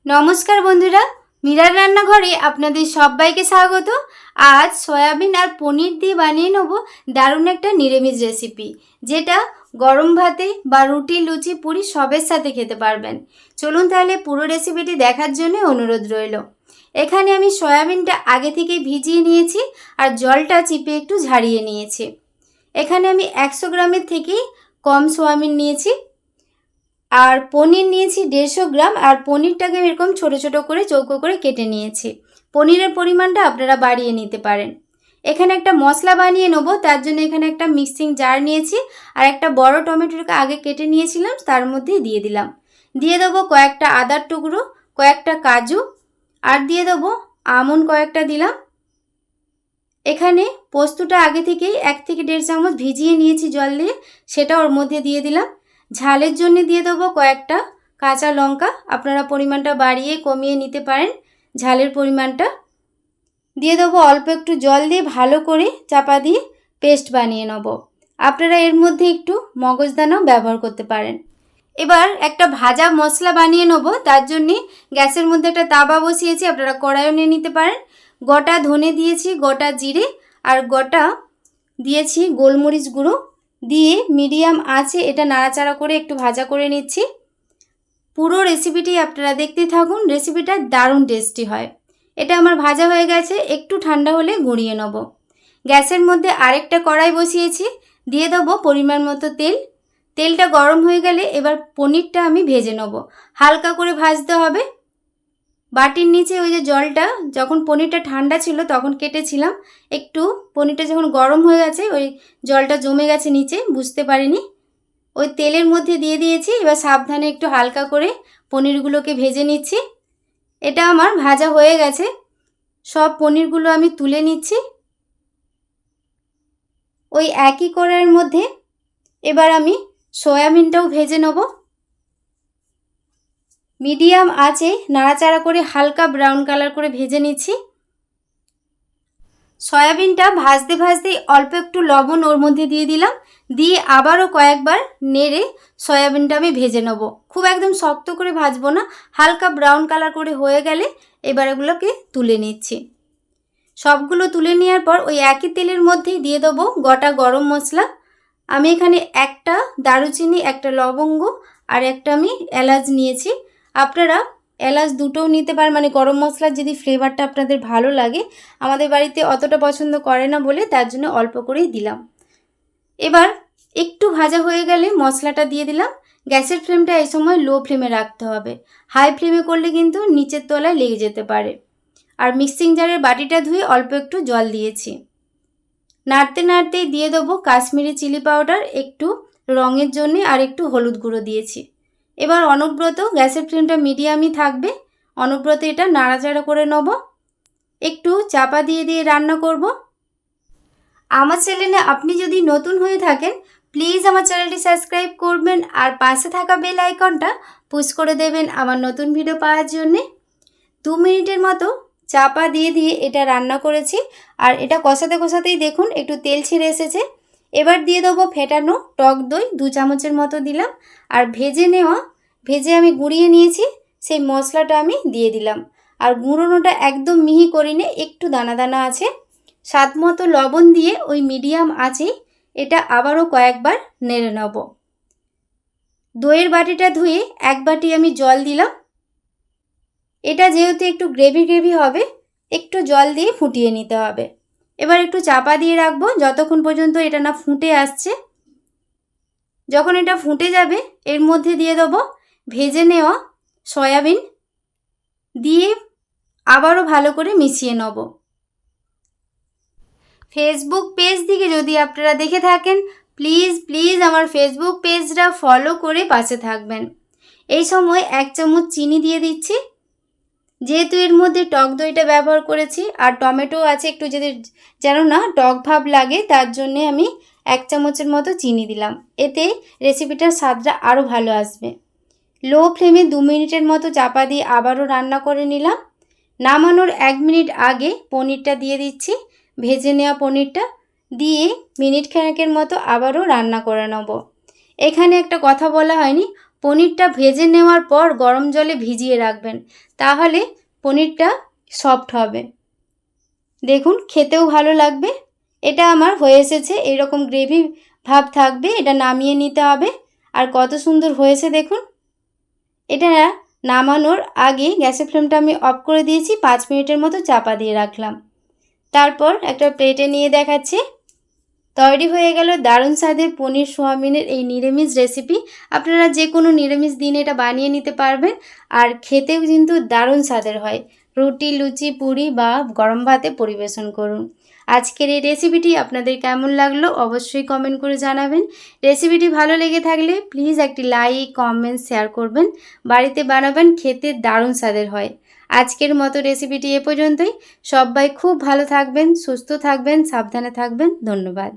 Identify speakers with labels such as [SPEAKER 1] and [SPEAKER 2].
[SPEAKER 1] নমস্কার বন্ধুরা, মীরার রান্নাঘরে আপনাদের সবাইকে স্বাগত। আজ সয়াবিন আর পনির দিয়ে বানিয়ে নেব দারুণ একটা নিরামিষ রেসিপি, যেটা গরম ভাতে বা রুটি, লুচি, পুরি সবের সাথে খেতে পারবেন। চলুন তাহলে পুরো রেসিপিটি দেখার জন্য অনুরোধ রইল। এখানে আমি সয়াবিনটা আগে থেকে ভিজিয়ে নিয়েছি আর জলটা চিপে একটু ঝারিয়ে নিয়েছি। এখানে আমি 100 গ্রামের থেকে কম সয়াবিন নিয়েছি আর পনির নিয়েছি 150 গ্রাম। আর পনিরটাকে এরকম ছোট ছোট করে চৌকো করে কেটে নিয়েছি। পনিরের পরিমাণটা আপনারা বাড়িয়ে নিতে পারেন। এখানে একটা মশলা বানিয়ে নেব, তার জন্য এখানে একটা মিক্সিং জার নিয়েছি আর একটা বড় টমেটোকে আগে কেটে নিয়েছিলাম, তার মধ্যে দিয়ে দিলাম। দিয়ে দেবো কয়েকটা আদার টুকরো, কয়েকটা কাজু, আর দিয়ে দেবো আমন্ড কয়েকটা দিলাম। এখানে পোস্তটা আগে থেকেই 1 থেকে 1.5 চামচ ভিজিয়ে নিয়েছি জল দিয়ে, সেটা ওর মধ্যে দিয়ে দিলাম। ঝালের জন্য দিয়ে দেবো কয়েকটা কাঁচা লঙ্কা, আপনারা পরিমাণটা বাড়িয়ে কমিয়ে নিতে পারেন ঝালের পরিমাণটা। দিয়ে দেবো অল্প একটু জল দিয়ে ভালো করে চাপা দিয়ে পেস্ট বানিয়ে নেব। আপনারা এর মধ্যে একটু মগজদানাও ব্যবহার করতে পারেন। এবার একটা ভাজা মশলা বানিয়ে নেব, তার জন্যে গ্যাসের মধ্যে একটা তাওয়া বসিয়েছি, আপনারা কড়াইও নিয়ে নিতে পারেন। গোটা ধনে দিয়েছি, গোটা জিরে আর গোটা দিয়েছি গোলমরিচ গুঁড়ো দিয়ে মিডিয়াম আঁচে এটা নাড়াচাড়া করে একটু ভাজা করে নিচ্ছি। পুরো রেসিপিটি আপনারা দেখতে থাকুন, রেসিপিটা দারুণ টেস্টি হয়। এটা আমার ভাজা হয়ে গেছে, একটু ঠান্ডা হলে গুঁড়িয়ে নেব। গ্যাসের মধ্যে আরেকটা কড়াই বসিয়েছি, দিয়ে দেবো পরিমাণ মতো তেল। তেলটা গরম হয়ে গেলে এবার পনিরটা আমি ভেজে নেব। হালকা করে ভাজতে হবে। বাটির নিচে ওই যে জলটা, যখন পনিরটা ঠান্ডা ছিল তখন কেটেছিলাম, একটু পনিরটা যখন গরম হয়ে গেছে ওই জলটা জমে গেছে নিচে, বুঝতে পারিনি, ওই তেলের মধ্যে দিয়ে দিয়েছি। এবার সাবধানে একটু হালকা করে পনিরগুলোকে ভেজে নিচ্ছি। এটা আমার ভাজা হয়ে গেছে, সব পনিরগুলো আমি তুলে নিচ্ছি। ওই একই কড়াইয়ের মধ্যে এবার আমি সয়াবিনটাও ভেজে নেব। মিডিয়াম আঁচে নাড়াচাড়া করে হালকা ব্রাউন কালার করে ভেজে নিচ্ছি। সয়াবিনটা ভাজতে ভাজতেই অল্প একটু লবণ ওর মধ্যে দিয়ে দিলাম, দিয়ে আবারও কয়েকবার নেড়ে সয়াবিনটা আমি ভেজে নেব। খুব একদম শক্ত করে ভাজবো না, হালকা ব্রাউন কালার করে হয়ে গেলে এবার এগুলোকে তুলে নিচ্ছি। সবগুলো তুলে নেওয়ার পর ওই একই তেলের মধ্যেই দিয়ে দেবো গোটা গরম মশলা। আমি এখানে একটা দারুচিনি, একটা লবঙ্গ আর একটা আমি এলাচ নিয়েছি। আপনারা এলাচ দুটোও নিতে পারেন, মানে গরম মশলার যদি ফ্লেভারটা আপনাদের ভালো লাগে। আমাদের বাড়িতে অতটা পছন্দ করে না বলে তার জন্য অল্প করেই দিলাম। এবার একটু ভাজা হয়ে গেলে মশলাটা দিয়ে দিলাম। গ্যাসের ফ্লেমটা এই সময় লো ফ্লেমে রাখতে হবে, হাই ফ্লেমে করলে কিন্তু নিচের তলায় লেগে যেতে পারে। আর মিক্সিং জারের বাটিটা ধুয়ে অল্প একটু জল দিয়েছি। নাড়তে নাড়তেই দিয়ে দেবো কাশ্মীরি চিলি পাউডার একটু রঙের জন্যে, আর একটু হলুদ গুঁড়ো দিয়েছি। এবার অনবরত গ্যাসের ফ্লেমটা মিডিয়ামই থাকবে, অনবরত এটা নাড়াচাড়া করে নেব। একটু চাপা দিয়ে দিয়ে রান্না করব। আমার চ্যানেলে আপনি যদি নতুন হয়ে থাকেন, প্লিজ আমার চ্যানেলটি সাবস্ক্রাইব করবেন আর পাশে থাকা বেল আইকনটা পুশ করে দেবেন আমার নতুন ভিডিও পাওয়ার জন্যে। 2 মিনিটের মতো চাপা দিয়ে দিয়ে এটা রান্না করেছি। আর এটা কষাতে কষাতেই দেখুন একটু তেল ছেড়ে এসেছে। এবার দিয়ে দেবো ফেটানো টক দই 2 চামচের মতো দিলাম। আর ভেজে আমি গুঁড়িয়ে নিয়েছি সেই মশলাটা আমি দিয়ে দিলাম। আর গুঁড়োনোটা একদম মিহি করিনি, একটু দানা দানা আছে। স্বাদ মতো লবণ দিয়ে ওই মিডিয়াম আঁচেই এটা আবারও কয়েকবার নেড়ে নেব। দইয়ের বাটিটা ধুয়ে 1 বাটি আমি জল দিলাম। এটা যেহেতু একটু গ্রেভি গ্রেভি হবে, একটু জল দিয়ে ফুটিয়ে নিতে হবে। এবার একটু চাপা দিয়ে রাখবো যতক্ষণ পর্যন্ত এটা না ফুটে আসছে। যখন এটা ফুটে যাবে এর মধ্যে দিয়ে দেবো ভেজে নেওয়া সয়াবিন, দিয়ে আবারও ভালো করে মিশিয়ে নেব। ফেসবুক পেজ থেকে যদি আপনারা দেখে থাকেন, প্লিজ প্লিজ আমার ফেসবুক পেজটা ফলো করে পাশে থাকবেন। এই সময় 1 চামচ চিনি দিয়ে দিচ্ছি। যেহেতু এর মধ্যে টক দইটা ব্যবহার করেছি আর টমেটো আছে, একটু যদি যেন না টক ভাব লাগে তার জন্যে আমি 1 চামচের মতো চিনি দিলাম। এতে রেসিপিটার স্বাদটা আরও ভালো আসবে। লো ফ্লেমে 2 মিনিটের মতো চাপা দিয়ে আবারও রান্না করে নিলাম। নামানোর 1 মিনিট আগে পনিরটা দিয়ে দিচ্ছি। ভেজে নেওয়া পনিরটা দিয়ে মিনিট খানেকের মতো আবারও রান্না করে নেব। এখানে একটা কথা বলা হয়নি, পনিরটা ভেজে নেওয়ার পর গরম জলে ভিজিয়ে রাখবেন, তাহলে পনিরটা সফট হবে। দেখুন খেতেও ভালো লাগবে। এটা আমার হয়ে এসেছে, এরকম গ্রেভি ভাব থাকবে, এটা নামিয়ে নিতে হবে। আর কত সুন্দর হয়েছে দেখুন। এটা নামানোর আগে গ্যাসের ফ্লেমটা আমি অফ করে দিয়েছি, 5 মিনিটের মতো চাপা দিয়ে রাখলাম। তারপর একটা প্লেটে নিয়ে দেখাচ্ছি। তৈরি হয়ে গেল দারুণ স্বাদের পনির সোয়াবিনের এই নিরামিষ রেসিপি। আপনারা যে কোনো নিরামিষ দিন এটা বানিয়ে নিতে পারবেন, আর খেতেও কিন্তু দারুণ স্বাদের হয়। রুটি, লুচি, পুরি বা গরম ভাতে পরিবেশন করুন। আজকের এই রেসিপিটি আপনাদের কেমন লাগলো অবশ্যই কমেন্ট করে জানাবেন। রেসিপিটি ভালো লেগে থাকলে প্লিজ একটি লাইক, কমেন্ট, শেয়ার করবেন। বাড়িতে বানাবেন, খেতে দারুণ স্বাদের হয়। আজকের মতো রেসিপিটি এ পর্যন্তই। সবাই খুব ভালো থাকবেন, সুস্থ থাকবেন, সাবধানে থাকবেন। ধন্যবাদ।